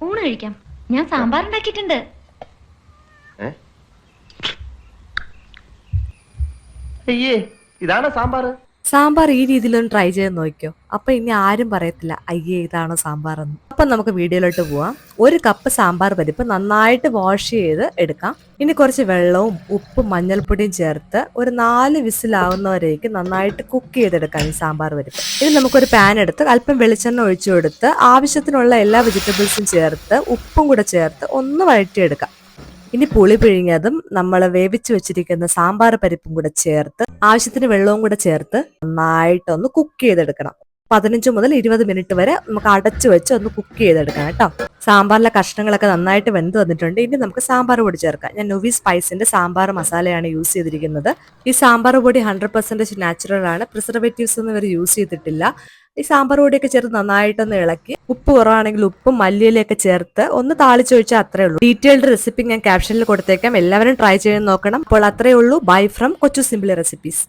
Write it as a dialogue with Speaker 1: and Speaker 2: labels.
Speaker 1: ഊണ് കഴിക്കാം. ഞാൻ സാമ്പാർ ഉണ്ടാക്കിയിട്ടുണ്ട്.
Speaker 2: അയ്യേ, ഇതാണ് സാമ്പാർ.
Speaker 3: സാമ്പാർ ഈ രീതിയിലൊന്ന് ട്രൈ ചെയ്ത് നോക്കിയോ. അപ്പൊ ഇനി ആരും പറയത്തില്ല അയ്യേ ഇതാണോ സാമ്പാർ എന്ന്. അപ്പൊ നമുക്ക് വീഡിയോയിലോട്ട് പോവാം. 1 കപ്പ് സാമ്പാർ പരിപ്പ് നന്നായിട്ട് വാഷ് ചെയ്ത് എടുക്കാം. ഇനി കുറച്ച് വെള്ളവും ഉപ്പും മഞ്ഞൾപ്പൊടിയും ചേർത്ത് ഒരു 4 വിസിലാവുന്നവരേക്ക് നന്നായിട്ട് കുക്ക് ചെയ്തെടുക്കാം ഈ സാമ്പാർ പരിപ്പ്. ഇനി നമുക്കൊരു പാൻ എടുത്ത് അല്പം വെളിച്ചെണ്ണ ഒഴിച്ചു കൊടുത്ത് ആവശ്യത്തിനുള്ള എല്ലാ വെജിറ്റബിൾസും ചേർത്ത് ഉപ്പും കൂടെ ചേർത്ത് ഒന്ന് വഴറ്റിയെടുക്കാം. ഇനി പുളി പിഴിഞ്ഞതും നമ്മൾ വേവിച്ച് വെച്ചിരിക്കുന്ന സാമ്പാർ പരിപ്പും കൂടെ ചേർത്ത് ആവശ്യത്തിന് വെള്ളവും കൂടെ ചേർത്ത് നന്നായിട്ടൊന്ന് കുക്ക് ചെയ്തെടുക്കണം. 15 മുതൽ 20 മിനിറ്റ് വരെ നമുക്ക് അടച്ചു വെച്ച് ഒന്ന് കുക്ക് ചെയ്തെടുക്കണം കേട്ടോ. സാമ്പാറിലെ കഷ്ണങ്ങളൊക്കെ നന്നായിട്ട് വെന്ത് വന്നിട്ടുണ്ട്. ഇനി നമുക്ക് സാമ്പാർ പൊടി ചേർക്കാം. ഞാൻ നുവി സ്പൈസിന്റെ സാമ്പാർ മസാലയാണ് യൂസ് ചെയ്തിരിക്കുന്നത്. ഈ സാമ്പാർ പൊടി 100% നാച്ചുറൽ ആണ്. പ്രിസർവേറ്റീവ്സ് ഒന്നും ഇവർ യൂസ് ചെയ്തിട്ടില്ല. ഈ സാമ്പാർ പൊടിയൊക്കെ ചേർത്ത് നന്നായിട്ടൊന്ന് ഇളക്കി ഉപ്പ് കുറവാണെങ്കിൽ ഉപ്പും മല്ലിയിലൊക്കെ ചേർത്ത് ഒന്ന് താളിച്ചൊഴിച്ചാൽ അത്രേ ഉള്ളൂ. ഡീറ്റെയിൽഡ് റെസിപ്പി ഞാൻ ക്യാപ്ഷനിൽ കൊടുത്തേക്കാം. എല്ലാവരും ട്രൈ ചെയ്ത് നോക്കണം. അപ്പോൾ അത്രേ ഉള്ളൂ. ബൈ ഫ്രം കൊച്ചു സിമ്പിൾ റെസിപ്പീസ്.